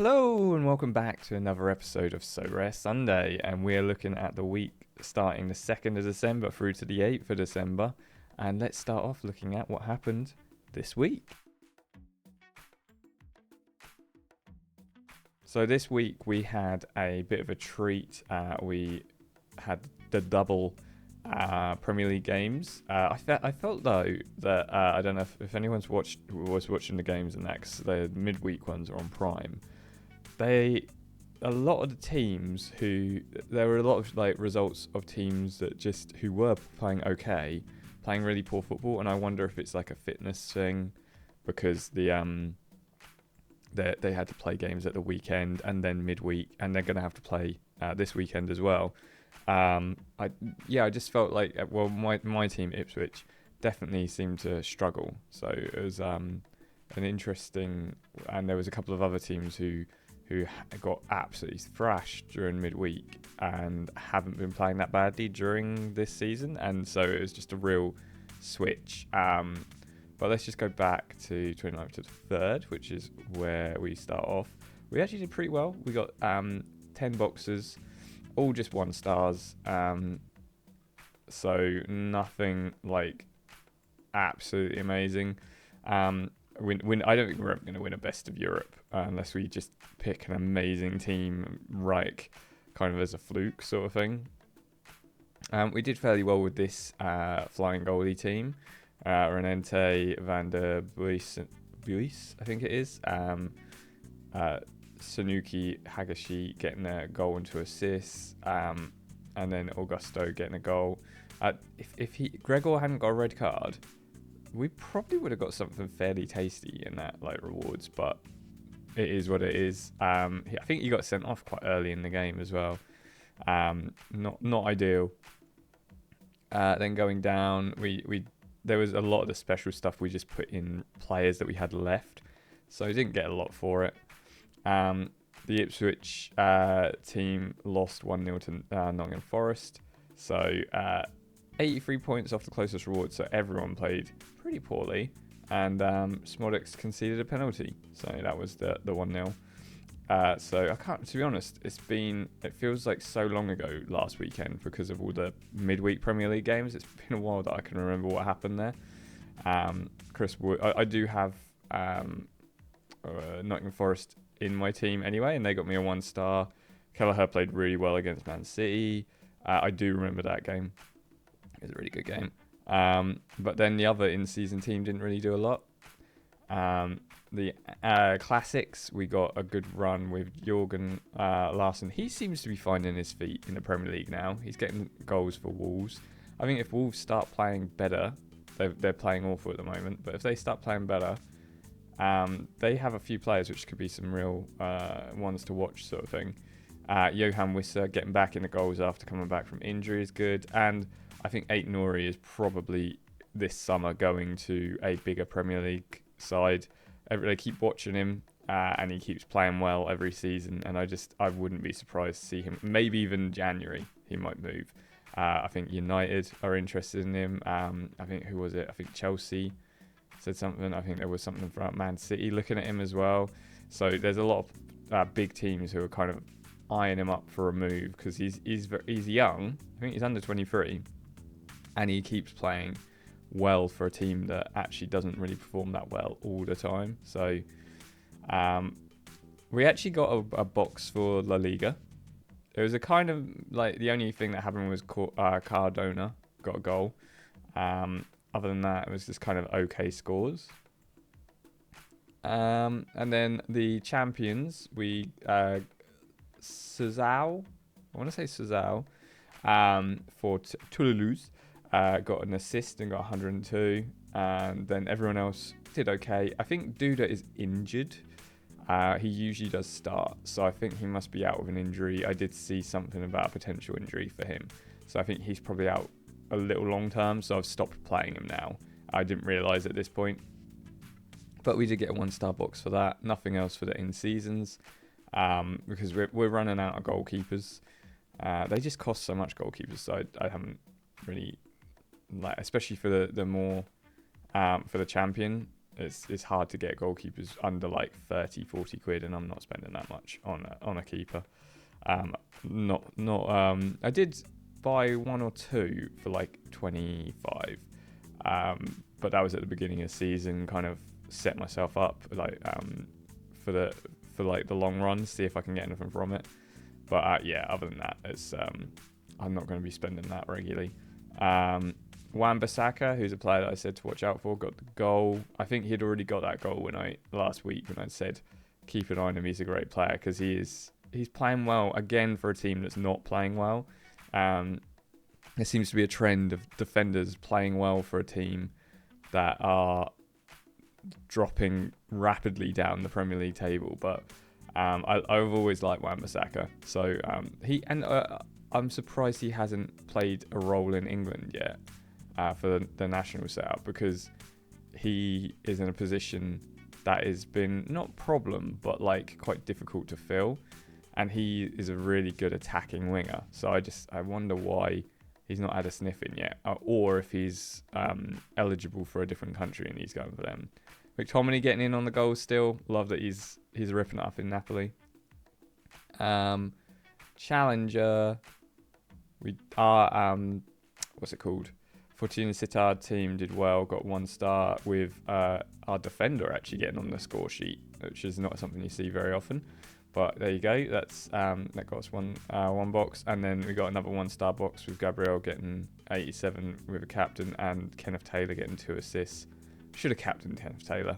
Hello and welcome back to another episode of Sorare Sunday, and we're looking at the week starting the 2nd of December through to the 8th of December, and let's start off looking at what happened this week. So this week we had a bit of a treat. We had the double Premier League games. I felt though that I don't know if anyone's was watching the games and that, 'cause the midweek ones are on Prime. A lot of the teams there were a lot of like results of teams that who were playing okay, playing really poor football, and I wonder if it's like a fitness thing, because they had to play games at the weekend and then midweek, and they're going to have to play this weekend as well. I just felt like my team Ipswich definitely seemed to struggle, so it was an interesting, and there was a couple of other teams who got absolutely thrashed during midweek and haven't been playing that badly during this season, and so it was just a real switch. But let's just go back to 29th to the 3rd, which is where we start off. We actually did pretty well. We got 10 boxes, all just 1 stars. So nothing like absolutely amazing. I don't think we're ever going to win a Best of Europe unless we just pick an amazing team, right, kind of as a fluke sort of thing. We did fairly well with this flying goalie team. Renente van der Buys, I think it is. Sanuki Hagashi getting a goal and 2 assists. And then Augusto getting a goal. If Gregor hadn't got a red card, we probably would have got something fairly tasty in that, like, rewards, but it is what it is. I think he got sent off quite early in the game as well. Not ideal. Then going down, there was a lot of the special stuff we just put in players that we had left, so I didn't get a lot for it. The Ipswich team lost 1-0 to Nottingham Forest, so 83 points off the closest reward, so everyone played pretty poorly, and Smodix conceded a penalty, so that was the 1-0. So I can't, to be honest, it feels like so long ago last weekend because of all the midweek Premier League games. It's been a while that I can remember what happened there. Chris Wood, I do have Nottingham Forest in my team anyway, and they got me a 1 star. Kelleher played really well against Man City. I do remember that game. It was a really good game. But then the other in-season team didn't really do a lot. The classics, we got a good run with Jorgen Larsson. He seems to be finding his feet in the Premier League now. He's getting goals for Wolves. I think if Wolves start playing better, they're playing awful at the moment, but if they start playing better, they have a few players which could be some real ones to watch, sort of thing. Johan Wissa getting back in the goals after coming back from injury is good, and I think Ait Nouri is probably this summer going to a bigger Premier League side. They keep watching him, and he keeps playing well every season, and I wouldn't be surprised to see him. Maybe even January he might move. I think United are interested in him. I think, who was it? I think Chelsea said something. I think there was something from Man City looking at him as well. So there's a lot of big teams who are kind of eyeing him up for a move, because he's young. I think he's under 23, and he keeps playing well for a team that actually doesn't really perform that well all the time. So we actually got a box for La Liga. It was a kind of like, the only thing that happened was Cardona got a goal. Other than that, it was just kind of okay scores. And then the champions, we Suzhou, I want to say Suzhou, for Toulouse. Got an assist and got 102, and then everyone else did okay. I think Duda is injured. He usually does start, so I think he must be out with an injury. I did see something about a potential injury for him, so I think he's probably out a little long term, so I've stopped playing him now. I didn't realise at this point, but we did get a 1 star box for that. Nothing else for the in-seasons, because we're running out of goalkeepers. They just cost so much, goalkeepers, so I haven't really, like, especially for the more for the champion, it's hard to get goalkeepers under like 30-40 quid, and I'm not spending that much on a keeper. I did buy one or two for like 25, but that was at the beginning of the season. Kind of set myself up like for like the long run, see if I can get anything from it. But other than that, it's I'm not going to be spending that regularly. Wan-Bissaka, who's a player that I said to watch out for, got the goal. I think he'd already got that goal last week when I said keep an eye on him. He's a great player because he's playing well again for a team that's not playing well. There seems to be a trend of defenders playing well for a team that are dropping rapidly down the Premier League table. But I've always liked Wan-Bissaka. So I'm surprised he hasn't played a role in England yet for the national setup, because he is in a position that has been not problem but like quite difficult to fill, and he is a really good attacking winger. So I wonder why he's not had a sniff in yet, or if he's eligible for a different country and he's going for them. McTominay getting in on the goals still. Love that he's ripping it up in Napoli. Challenger. We are what's it called? Fortuna Sittard team did well, got 1 star with our defender actually getting on the score sheet, which is not something you see very often. But there you go. That's that got us one box, and then we got another 1-star box with Gabriel getting 87 with a captain, and Kenneth Taylor getting 2 assists. Should have captained Kenneth Taylor.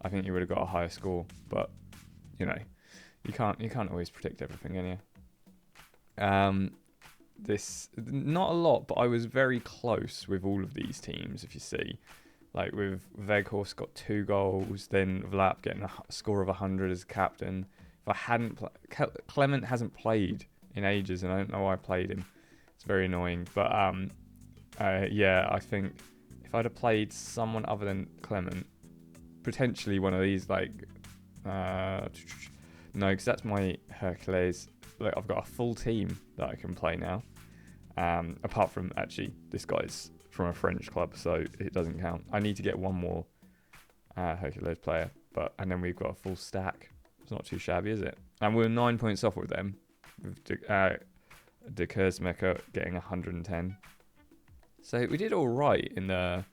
I think he would have got a higher score, but you can't always predict everything, can you? This not a lot, but I was very close with all of these teams. If you see, like with Weghorst got 2 goals, then Vlap getting a score of 100 as captain. If I hadn't Clement hasn't played in ages, and I don't know why I played him. It's very annoying. But I think if I'd have played someone other than Clement, potentially one of these, like no, because that's my Hercules. Like, I've got a full team that I can play now. Apart from, actually, this guy's from a French club, so it doesn't count. I need to get one more Hercules player, and then we've got a full stack. It's not too shabby, is it? And we're 9 points off with them, with De Kersmaker getting 110. So we did all right in the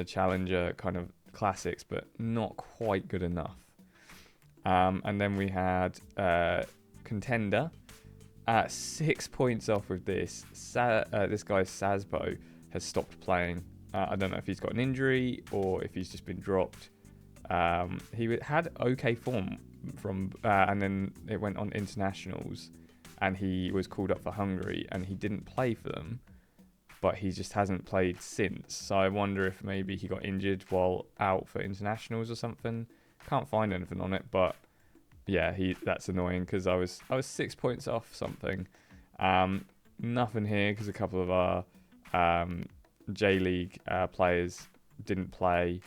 Challenger kind of classics, but not quite good enough. And then we had Contender at 6 points off with this. This guy Sasbo has stopped playing. I don't know if he's got an injury or if he's just been dropped. He had okay form and then it went on internationals, and he was called up for Hungary, and he didn't play for them, but he just hasn't played since. So I wonder if maybe he got injured while out for internationals or something. Can't find anything on it, but yeah, that's annoying because I was 6 points off something. Nothing here because a couple of our J-League players didn't play,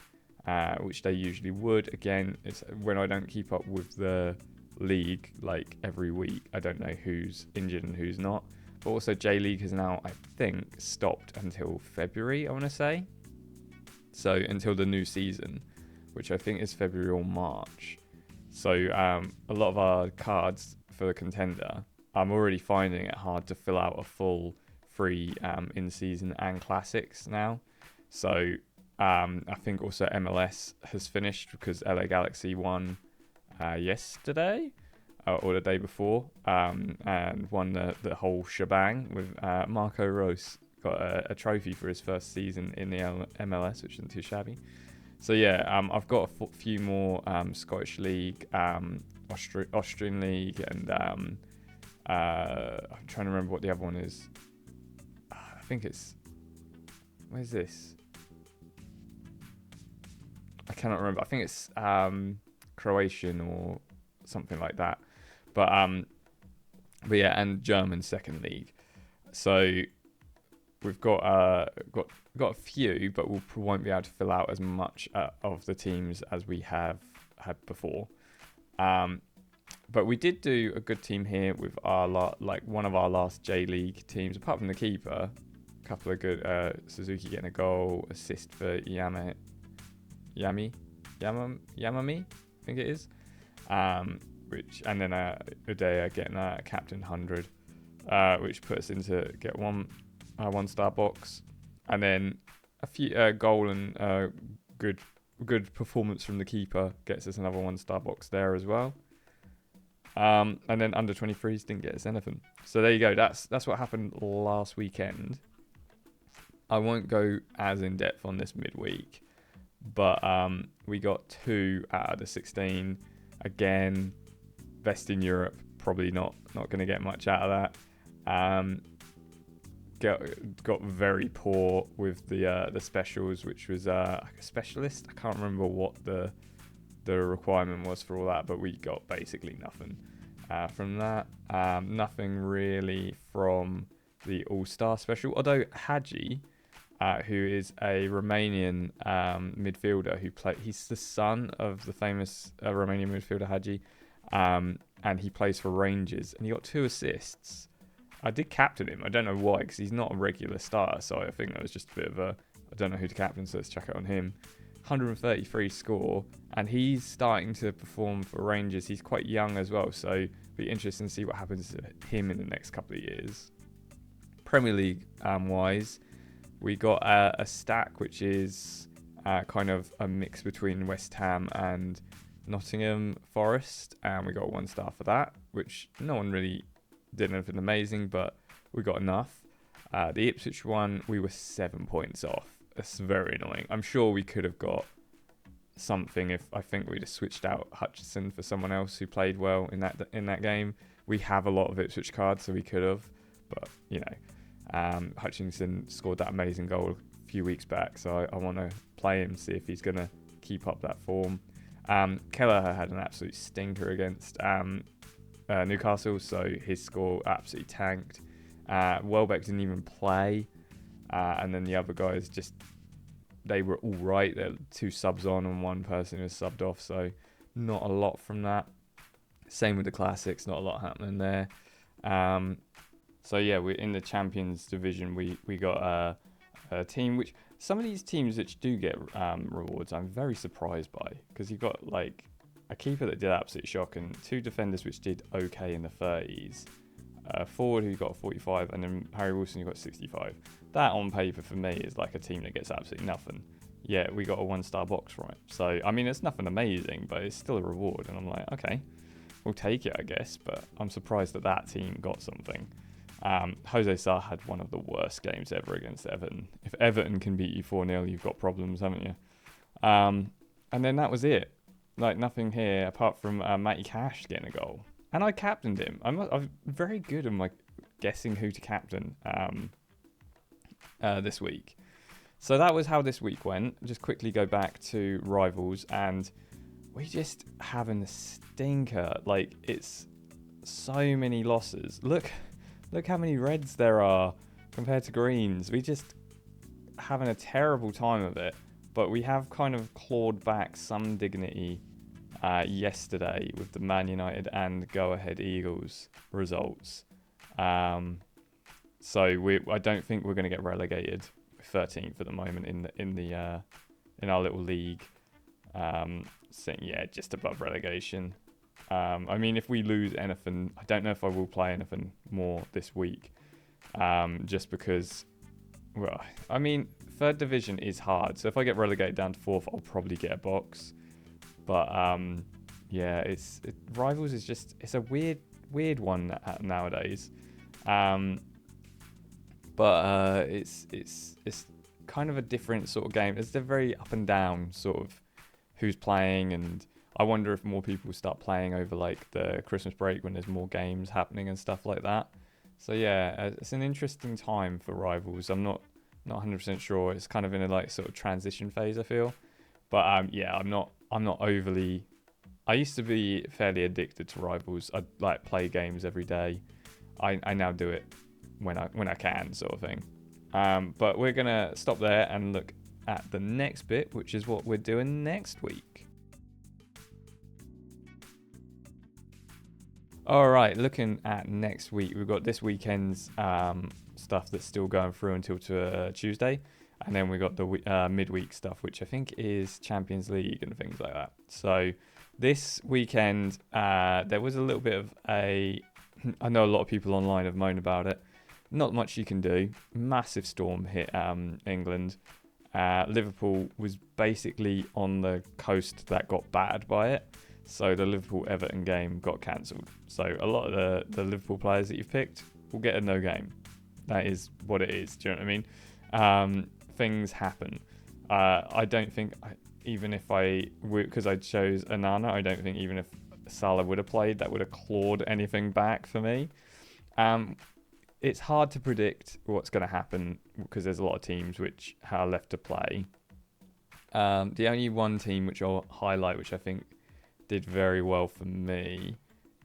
which they usually would. Again, it's when I don't keep up with the league like every week, I don't know who's injured and who's not. But also J-League has now, I think, stopped until February, I want to say. So until the new season, which I think is February or March. So a lot of our cards for the Contender, I'm already finding it hard to fill out a full free in-season and classics now. So I think also MLS has finished because LA Galaxy won yesterday or the day before, and won the whole shebang with Marco Reus got a trophy for his first season in the MLS, which isn't too shabby. So yeah, I've got a few more Scottish League, Austrian League, and I'm trying to remember what the other one is. I think it's, where's this? I cannot remember. I think it's Croatian or something like that. But yeah, and German second league. So we've got a few, but we won't be able to fill out as much of the teams as we have had before. But we did do a good team here with our one of our last J League teams, apart from the keeper. A couple of good Suzuki getting a goal, assist for Yami. Yamami, I think it is. Which and then Udaya getting a captain 100, which put us into get one 1-star box, and then a few goal and good performance from the keeper gets us another 1-star box there as well. And then under 23s didn't get us anything. So there you go. That's what happened last weekend. I won't go as in depth on this midweek, but we got 2 out of the 16. Again, best in Europe. Probably not going to get much out of that. Got very poor with the specials, which was like a specialist. I can't remember what the requirement was for all that, but we got basically nothing from that. Nothing really from the All-Star special, although Hadji, who is a Romanian midfielder he's the son of the famous Romanian midfielder Hadji, and he plays for Rangers, and he got 2 assists. I did captain him. I don't know why, because he's not a regular starter, so I think that was just a bit of a, I don't know who to captain, so let's chuck it on him. 133 score, and he's starting to perform for Rangers. He's quite young as well, so it'll be interesting to see what happens to him in the next couple of years. Premier League wise, we got a stack which is kind of a mix between West Ham and Nottingham Forest, and we got 1 star for that, which no one really did anything amazing, but we got enough. The Ipswich one, we were 7 points off. That's very annoying. I'm sure we could have got something if I think we'd have switched out Hutchinson for someone else who played well in that game. We have a lot of Ipswich cards, so we could have, but Hutchinson scored that amazing goal a few weeks back, so I want to play him, see if he's going to keep up that form. Kelleher had an absolute stinker against Newcastle, so his score absolutely tanked. Welbeck didn't even play, and then the other guys they were all right. There were 2 subs on and 1 person who was subbed off, so not a lot from that. Same with the classics, not a lot happening there. So yeah, we're in the Champions division. We got a team which, some of these teams which do get rewards, I'm very surprised by, because you've got like a keeper that did absolutely shocking, 2 defenders which did okay in the 30s, forward who got 45, and then Harry Wilson who got 65. That on paper for me is like a team that gets absolutely nothing. Yeah, we got a 1-star box, right? So I mean, it's nothing amazing, but it's still a reward, and I'm like, okay, we'll take it, I guess. But I'm surprised that team got something. Jose Sarr had one of the worst games ever against Everton. If Everton can beat you 4-0, you've got problems, haven't you? And then that was it. Like, nothing here apart from Matty Cash getting a goal. And I captained him. I'm very good at like guessing who to captain this week. So that was how this week went. Just quickly go back to Rivals, and we just having a stinker. Like, it's so many losses. Look how many reds there are compared to greens. We just having a terrible time of it. But we have kind of clawed back some dignity yesterday with the Man United and Go Ahead Eagles results. So I don't think we're going to get relegated. 13th at the moment in our little league. So yeah, just above relegation. I mean, if we lose anything, I don't know if I will play anything more this week. Just because, well, I mean, 3rd division is hard. So if I get relegated down to 4th, I'll probably get a box. But yeah, Rivals is just, it's a weird one nowadays. But it's kind of a different sort of game. It's a very up and down sort of who's playing, and I wonder if more people start playing over like the Christmas break when there's more games happening and stuff like that. So yeah, it's an interesting time for Rivals. I'm not 100% sure. It's kind of in a like sort of transition phase, I feel. But yeah, I'm not overly. I used to be fairly addicted to Rivals. I'd like play games every day. I now do it when I can, sort of thing. But we're gonna stop there and look at the next bit, which is what we're doing next week. All right, looking at next week, we've got this weekend's stuff that's still going through until to Tuesday. And then we got the midweek stuff, which I think is Champions League and things like that. So this weekend, there was a little bit of a... I know a lot of people online have moaned about it. Not much you can do. Massive storm hit England. Liverpool was basically on the coast that got battered by it. So the Liverpool-Everton game got cancelled. So a lot of the Liverpool players that you've picked will get a no game. That is what it is. Do you know what I mean? Things happen. I don't think, even if because I chose Anana, I don't think even if Salah would have played, that would have clawed anything back for me. It's hard to predict what's going to happen because there's a lot of teams which are left to play. The only one team which I'll highlight, which I think did very well for me,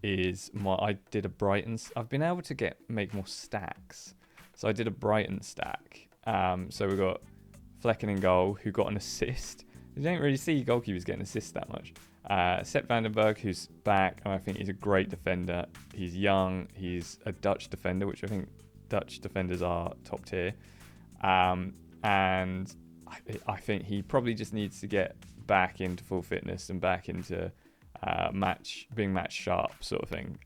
is I did a Brighton. I've been able to make more stacks. So I did a Brighton stack. So we got Flecken in goal, who got an assist. You don't really see goalkeepers getting assists that much. Sepp van den Berg, who's back, and I think he's a great defender. He's young. He's a Dutch defender, which I think Dutch defenders are top tier. And I think he probably just needs to get back into full fitness and back into being match sharp sort of thing,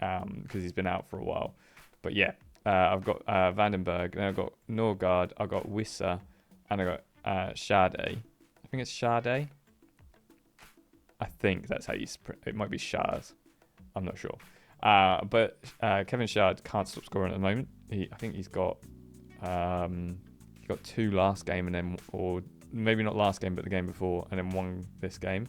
because he's been out for a while. But yeah, I've got Van den Berg, then I've got Norgard, I've got Wissa, and I've got Sade. I think it's Sade. I think that's how it might be Shaz. I'm not sure. But Kevin Shard can't stop scoring at the moment. I think he's got he got 2 last game, and then, or maybe not last game, but the game before, and then 1 this game.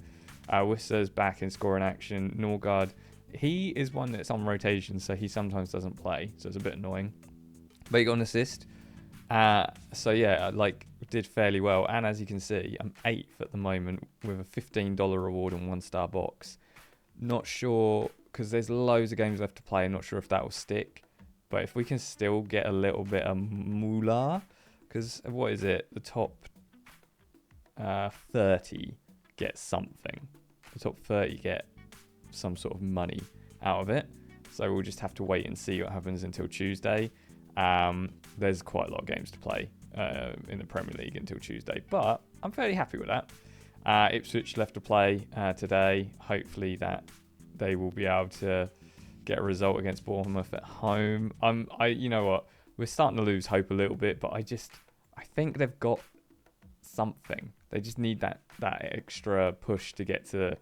Wissa's back in scoring action. Norgard, he is one that's on rotation, so he sometimes doesn't play, so it's a bit annoying. But he got an assist. So yeah, did fairly well. And as you can see, I'm 8th at the moment with a $15 reward and 1-star box. Not sure, because there's loads of games left to play. I'm not sure if that will stick. But if we can still get a little bit of moolah, because what is it? The top 30 get something. The top 30 get some sort of money out of it. So we'll just have to wait and see what happens until Tuesday. There's quite a lot of games to play in the Premier League until Tuesday, but I'm fairly happy with that. Ipswich left to play today. Hopefully that they will be able to get a result against Bournemouth at home. You know what? We're starting to lose hope a little bit, but I think they've got something. They just need that extra push to get to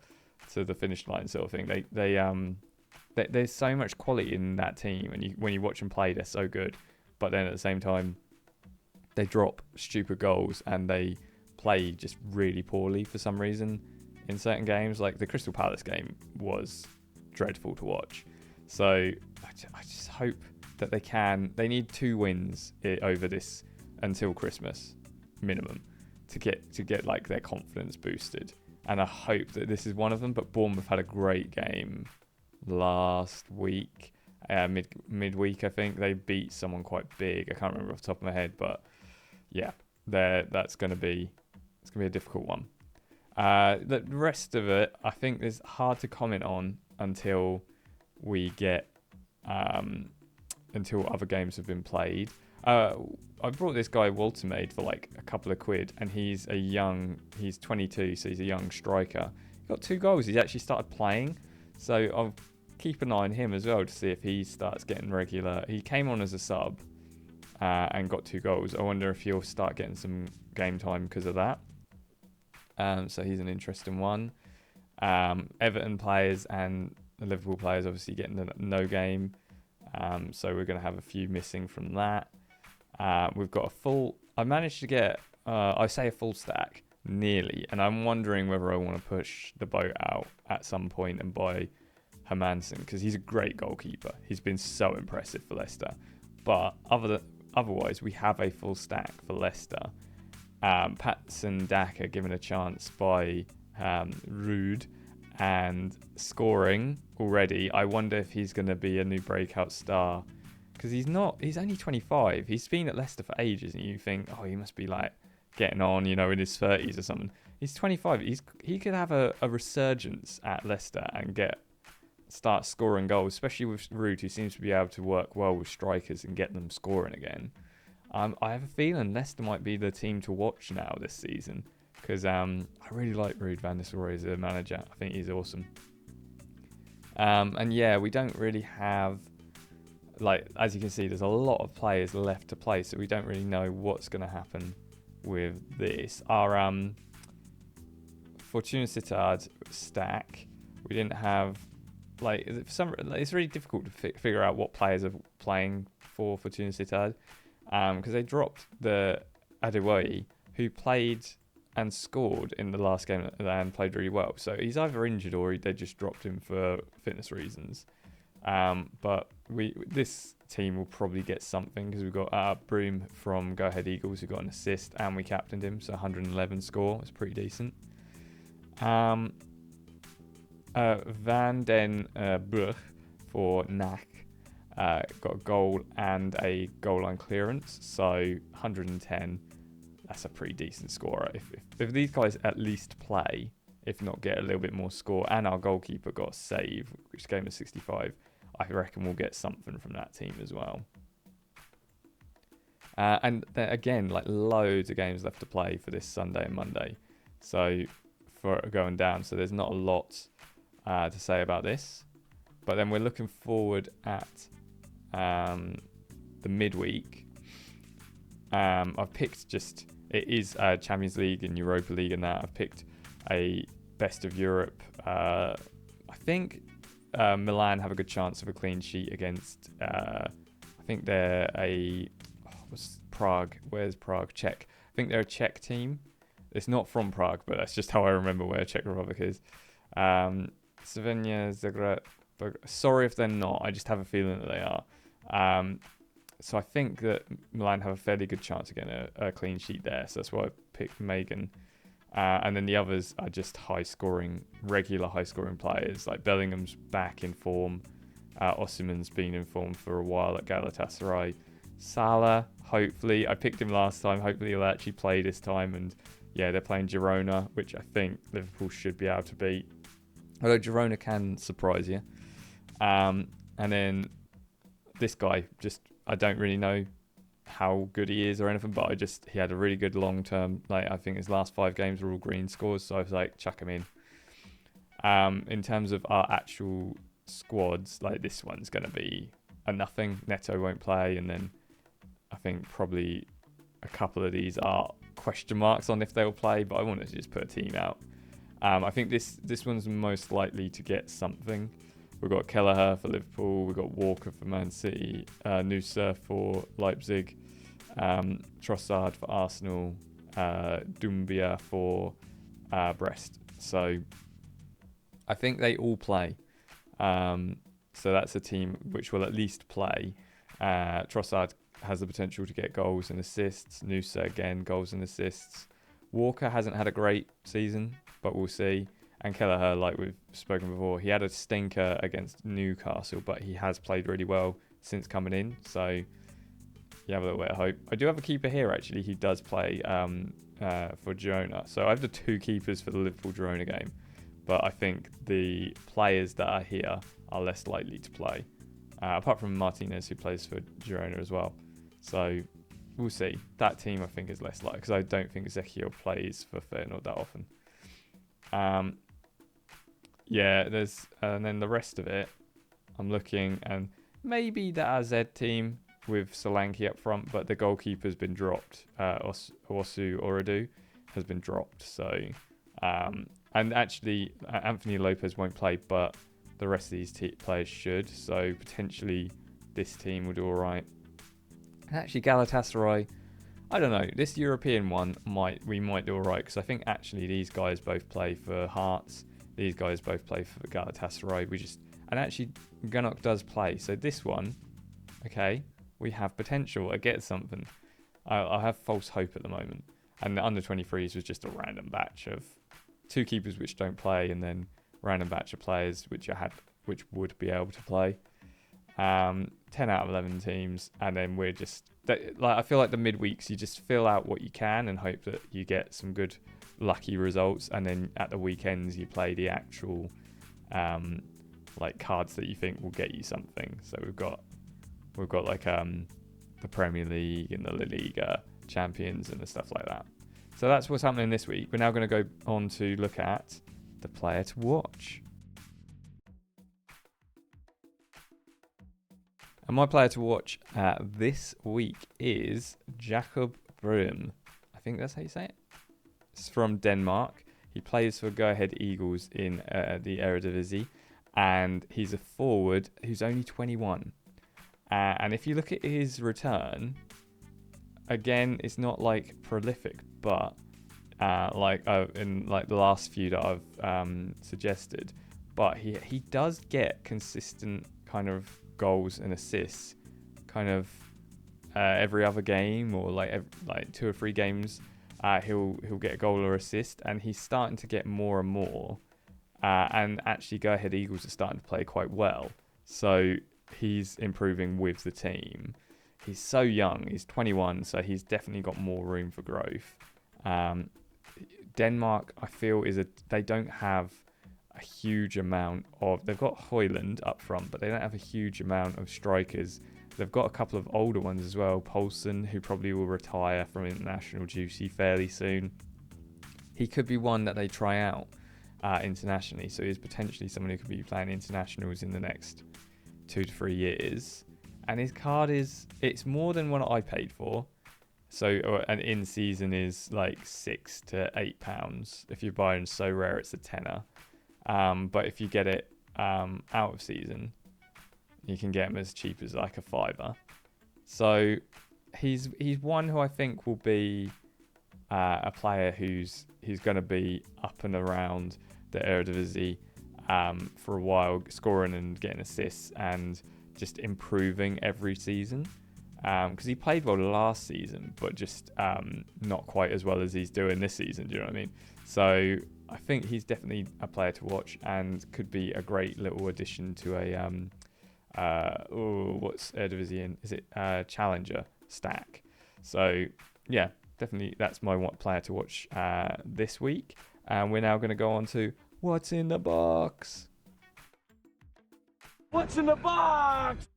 the finish line, sort of thing. There's so much quality in that team, and when you watch them play, they're so good. But then at the same time, they drop stupid goals and they play just really poorly for some reason in certain games. Like the Crystal Palace game was dreadful to watch. So I just hope that they need 2 wins over this until Christmas minimum to get like their confidence boosted. And I hope that this is one of them. But Bournemouth had a great game last week, midweek. I think they beat someone quite big. I can't remember off the top of my head, but yeah, it's going to be a difficult one. The rest of it, I think, is hard to comment on until we get until other games have been played. I brought this guy Waltermaid for like a couple of quid, and he's 22, so he's a young striker. He got 2 goals. He's actually started playing, so I'll keep an eye on him as well to see if he starts getting regular. He came on as a sub and got 2 goals. I wonder if he'll start getting some game time because of that. So he's an interesting one. Everton players and the Liverpool players obviously getting no game. So we're going to have a few missing from that. We've got I managed to get, I say a full stack, nearly. And I'm wondering whether I want to push the boat out at some point and buy Hermansen, because he's a great goalkeeper. He's been so impressive for Leicester. But otherwise, we have a full stack for Leicester. Patson Daka given a chance by Rude and scoring already. I wonder if he's going to be a new breakout star, because he's only 25. He's been at Leicester for ages, and you think, oh, he must be like getting on, in his 30s or something. He's 25. He could have a resurgence at Leicester and start scoring goals, especially with Rude, who seems to be able to work well with strikers and get them scoring again. I have a feeling Leicester might be the team to watch now this season because I really like Ruud van Nistelrooy as a manager. I think he's awesome. And yeah, we don't really have, like, as you can see, there's a lot of players left to play, so we don't really know what's going to happen with this. Our Fortuna Sittard stack, we didn't have, like, it's really difficult to figure out what players are playing for Fortuna Sittard because they dropped the Adewoye, who played and scored in the last game and played really well. So he's either injured or they just dropped him for fitness reasons. But this team will probably get something because we've got Broom from Go Ahead Eagles who got an assist and we captained him, so 111 score. It's pretty decent. Van den Brugh for NAC got a goal and a goal line clearance, so 110. That's a pretty decent score. If these guys at least play, if not get a little bit more score, and our goalkeeper got a save, which gave us 65, I reckon we'll get something from that team as well. And then again, like loads of games left to play for this Sunday and Monday, so for going down. So there's not a lot to say about this. But then we're looking forward at the midweek. I've picked it is Champions League and Europa League and that. I've picked a best of Europe. I think Milan have a good chance of a clean sheet against, I think they're what's Prague? Where's Prague? Czech. I think they're a Czech team. It's not from Prague, but that's just how I remember where Czech Republic is. Slovenia, Zagreb. Sorry if they're not. I just have a feeling that they are. So I think that Milan have a fairly good chance of getting a clean sheet there. So that's why I picked Megan. And then the others are just regular high-scoring players. Like Bellingham's back in form. Osimhen's been in form for a while at Galatasaray. Salah, hopefully. I picked him last time. Hopefully he'll actually play this time. And yeah, they're playing Girona, which I think Liverpool should be able to beat. Although Girona can surprise you. And then this guy, I don't really know how good he is or anything, but he had a really good long term. Like I think his last 5 games were all green scores, so I was like, chuck him in. In terms of our actual squads, like this one's going to be a nothing. Neto won't play, and then I think probably a couple of these are question marks on if they'll play, but I wanted to just put a team out. I think this one's most likely to get something. We've got Kelleher for Liverpool. We've got Walker for Man City. Nusa for Leipzig. Trossard for Arsenal. Doumbia for Brest. So I think they all play. So that's a team which will at least play. Trossard has the potential to get goals and assists. Nusa again, goals and assists. Walker hasn't had a great season, but we'll see. And Kelleher, like we've spoken before, he had a stinker against Newcastle, but he has played really well since coming in. So you have a little bit of hope. I do have a keeper here, actually, who does play for Girona. So I have the 2 keepers for the Liverpool-Girona game. But I think the players that are here are less likely to play. Apart from Martinez, who plays for Girona as well. So we'll see. That team, I think, is less likely, because I don't think Ezekiel plays for Feyenoord that often. Yeah, and then the rest of it, I'm looking, and maybe the AZ team with Solanke up front, but the goalkeeper's been dropped. Osu Oradu has been dropped. So, and actually, Anthony Lopez won't play, but the rest of these players should. So potentially, this team will do all right. And actually, Galatasaray, I don't know. This European one we might do all right, because I think actually these guys both play for Hearts. These guys both play for Galatasaray. And actually Gunnock does play. So this one, okay, we have potential. I get something. I have false hope at the moment. And the under 23s was just a random batch of 2 keepers which don't play, and then random batch of players which would be able to play. 10 out of 11 teams, and then we're just I feel like the midweeks you just fill out what you can and hope that you get some good lucky results, and then at the weekends you play the actual like cards that you think will get you something. So we've got like the Premier League and the La Liga champions and the stuff like that. So that's what's happening this week. We're now going to go on to look at the player to watch. And my player to watch this week is Jakob Brym. I think that's how you say it. It's from Denmark. He plays for Go Ahead Eagles in the Eredivisie. And he's a forward who's only 21. And if you look at his return, again, it's not like prolific, but in like the last few that I've suggested, but he does get consistent kind of goals and assists, kind of every other game, or like 2 or 3 games, he'll get a goal or assist, and he's starting to get more and more. And actually, Go Ahead Eagles are starting to play quite well, so he's improving with the team. He's so young, he's 21, so he's definitely got more room for growth. Denmark, I feel, they don't have a huge amount of... They've got Højlund up front, but they don't have a huge amount of strikers. They've got a couple of older ones as well. Poulsen, who probably will retire from international duty fairly soon. He could be one that they try out internationally, so he's potentially someone who could be playing internationals in the next 2 to 3 years. And his card it's more than what I paid for. So an in season is like £6 to £8. If you're buying So Rare, it's a tenner. But if you get it out of season, you can get him as cheap as like a £5. So he's one who I think will be a player who's going to be up and around the Eredivisie for a while, scoring and getting assists and just improving every season. Because he played well last season, but just not quite as well as he's doing this season. Do you know what I mean? So I think he's definitely a player to watch and could be a great little addition to a what's Eredivisie in? Is it Challenger stack? So yeah, definitely that's my player to watch this week. And we're now going to go on to what's in the box. What's in the box?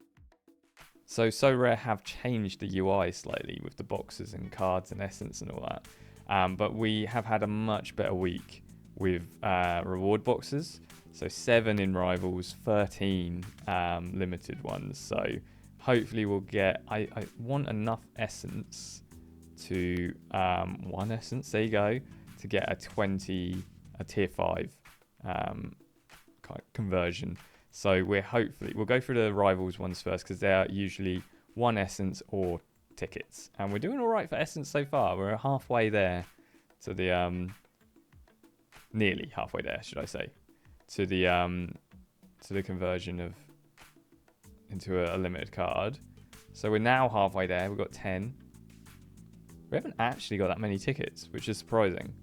So Rare have changed the UI slightly with the boxes and cards and essence and all that. But we have had a much better week with reward boxes. So 7 in Rivals, 13 limited ones. So hopefully we'll get... I want enough essence to... 1 essence, there you go, to get a tier 5 conversion. So we'll go through the Rivals ones first, because they are usually 1 essence or tickets. And we're doing all right for essence so far. We're halfway there to the... nearly halfway there, should I say, to the conversion into a limited card. So we're now halfway there. We've got 10. We haven't actually got that many tickets, which is surprising.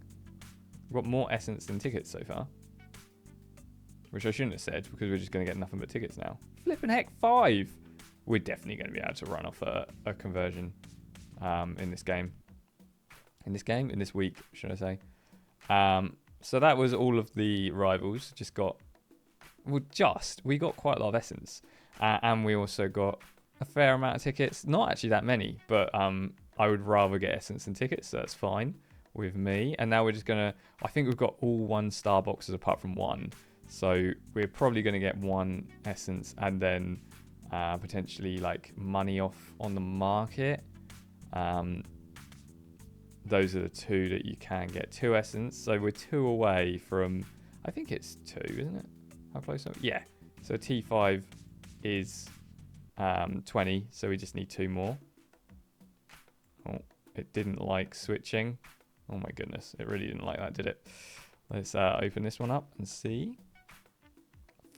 We've got more essence than tickets so far, which I shouldn't have said, because we're just going to get nothing but tickets now. Flipping heck, 5! We're definitely going to be able to run off a conversion in this game. In this week, should I say. So that was all of the Rivals. We got quite a lot of essence. And we also got a fair amount of tickets. Not actually that many, but I would rather get essence than tickets, so that's fine with me. And now we're just going to... I think we've got all 1-star boxes apart from 1. So we're probably going to get 1 essence and then potentially like money off on the market. Those are the 2 that you can get. 2 essence. So we're 2 away from... I think it's 2, isn't it? How close are we? Yeah. So T5 is 20. So we just need 2 more. Oh, it didn't like switching. Oh my goodness. It really didn't like that, did it? Let's open this one up and see.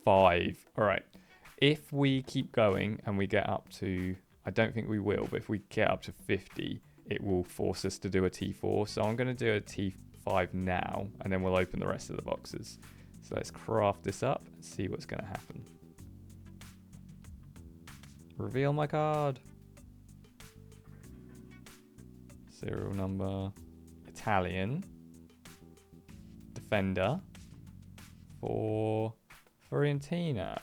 5. All right. If we keep going and we get up to... I don't think we will, but if we get up to 50... it will force us to do a T4. So I'm going to do a T5 now, and then we'll open the rest of the boxes. So let's craft this up and see what's going to happen. Reveal my card. Serial number. Italian. Defender. For Fiorentina.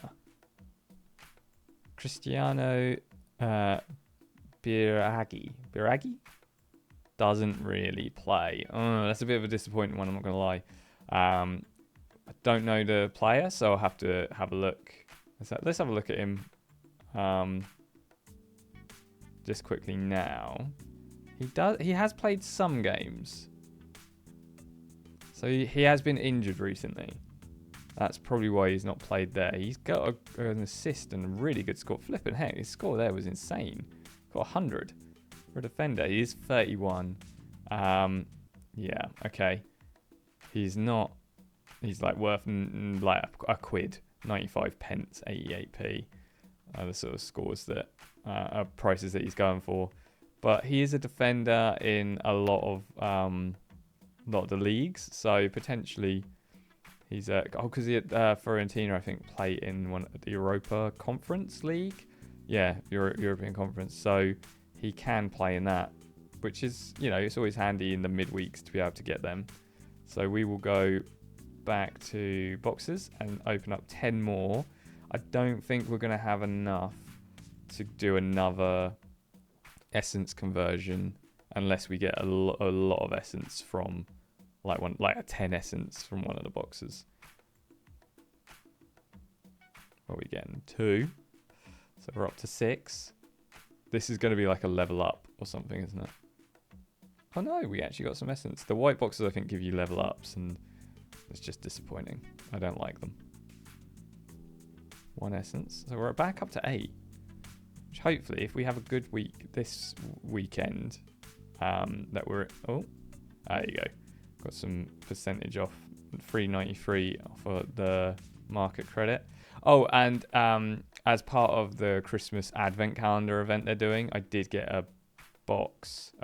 Cristiano Biragi doesn't really play. Oh, that's a bit of a disappointing one, I'm not going to lie. I don't know the player, so I'll have to have a look. Let's have a look at him just quickly now. He has played some games. So he has been injured recently. That's probably why he's not played there. He's got an assist and a really good score. Flipping heck, his score there was insane. Got 100 for a defender. He is 31. Yeah, okay. He's not. He's like worth like a quid, 95 pence, 88p. The sort of scores that are prices that he's going for. But he is a defender in a lot of the leagues, so potentially he's because Fiorentina I think play in the Europa Conference League, European Conference, so he can play in that, which is it's always handy in the midweeks to be able to get them. So we will go back to boxes and open up 10 more. I don't think we're going to have enough to do another essence conversion unless we get a lot of essence from like a 10 essence from one of the boxes. What are we getting? 2. So we're up to 6. This is going to be like a level up or something, isn't it? Oh no, we actually got some essence. The white boxes I think give you level ups, and it's just disappointing. I don't like them. 1 essence. So we're back up to 8. Which hopefully, if we have a good week this weekend, that we're... Oh, there you go. Got some percentage off. 3.93 for the market credit. Oh, and as part of the Christmas Advent Calendar event they're doing, I did get a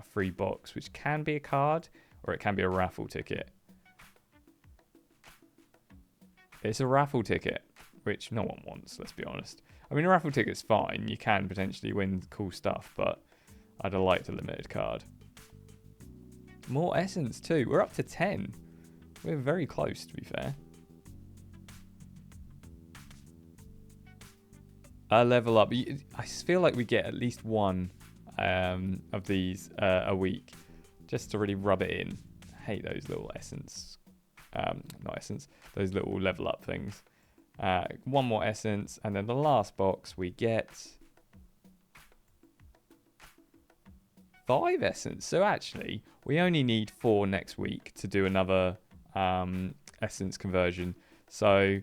free box, which can be a card or it can be a raffle ticket. It's a raffle ticket, which no one wants, let's be honest. I mean, a raffle ticket's fine. You can potentially win cool stuff, but I'd have liked a limited card. More essence too. We're up to 10. We're very close, to be fair. A level up. I feel like we get at least one of these a week, just to really rub it in. I hate those little essence. Not essence. Those little level up things. 1 more essence, and then the last box we get 5 essence. So actually, we only need 4 next week to do another essence conversion. So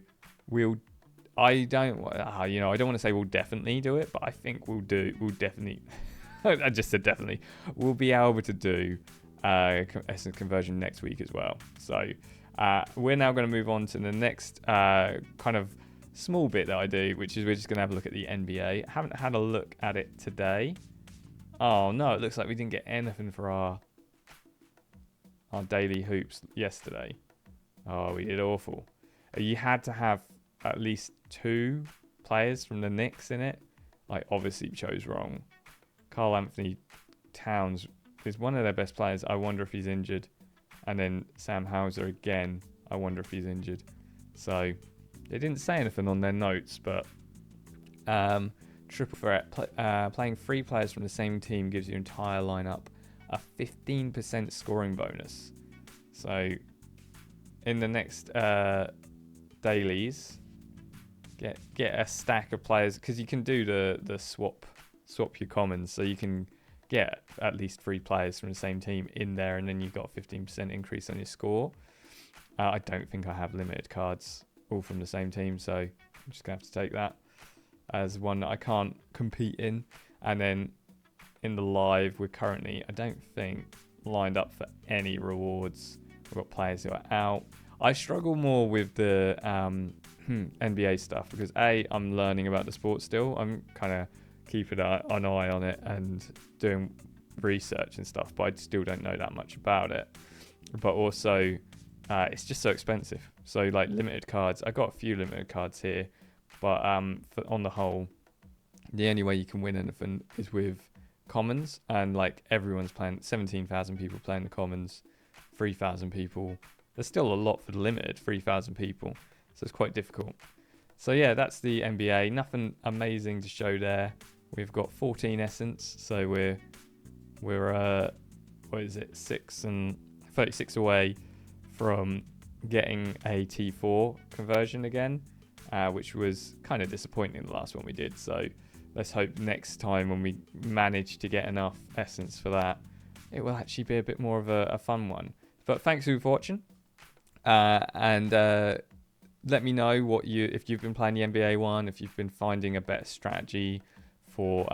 I don't want to say we'll definitely do it, but I think we'll definitely. I just said definitely. We'll be able to do essence conversion next week as well. So we're now going to move on to the next kind of small bit that I do, which is we're just going to have a look at the NBA. I haven't had a look at it today. Oh no, it looks like we didn't get anything for our daily hoops yesterday. Oh, we did awful. You had to have at least 2 players from the Knicks in it. I obviously chose wrong. Karl Anthony Towns is one of their best players. I wonder if he's injured. And then Sam Hauser again. I wonder if he's injured. So they didn't say anything on their notes, but triple threat. Playing 3 players from the same team gives your entire lineup a 15% scoring bonus. So in the next dailies, get a stack of players, because you can do the swap your commons, so you can get at least 3 players from the same team in there, and then you've got a 15% increase on your score. I don't think I have limited cards all from the same team, so I'm just gonna have to take that as one that I can't compete in. And then in the live, we're currently, I don't think, lined up for any rewards. We've got players who are out. I struggle more with the NBA stuff because I'm learning about the sport still. I'm kind of keeping an eye on it and doing research and stuff, but I still don't know that much about it. But also, it's just so expensive. So like limited cards, I got a few limited cards here, but on the whole, the only way you can win anything is with commons, and like everyone's playing. 17,000 people playing the commons, 3,000 people. There's still a lot for the limited, 3,000 people, so it's quite difficult. So yeah, that's the NBA. Nothing amazing to show there. we've got 14 essence, so we're what is it, 36 away from getting a T4 conversion again, which was kind of disappointing the last one we did. So let's hope next time when we manage to get enough essence for that, it will actually be a bit more of a fun one. But thanks for watching, and let me know if you've been playing the NBA one, if you've been finding a better strategy for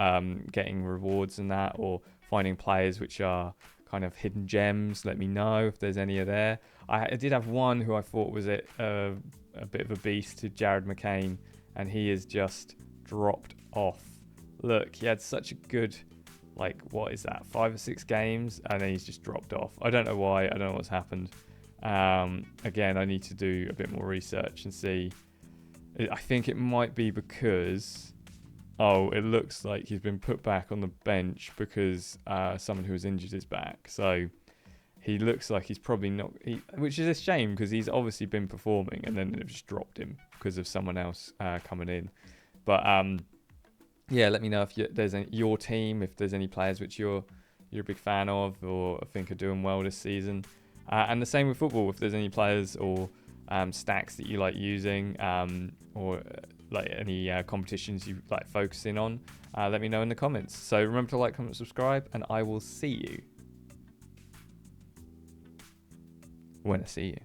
getting rewards and that, or finding players which are kind of hidden gems. Let me know if there's any there. I did have one who I thought was a bit of a beast, to Jared McCain, and he has just dropped off. Look, he had such a good, like, what is that, 5 or 6 games, and then he's just dropped off. I don't know why. I don't know what's happened. Again, I need to do a bit more research and see. I think it might be because, it looks like he's been put back on the bench because someone who was injured is back. So he looks like he's probably not, which is a shame because he's obviously been performing, and then they've just dropped him because of someone else coming in. But yeah, let me know if there's your team, if there's any players which you're a big fan of or think are doing well this season. And the same with football, if there's any players or stacks that you like using, or like any competitions you like focusing on, let me know in the comments. So remember to like, comment, subscribe, and I will see you when I see you.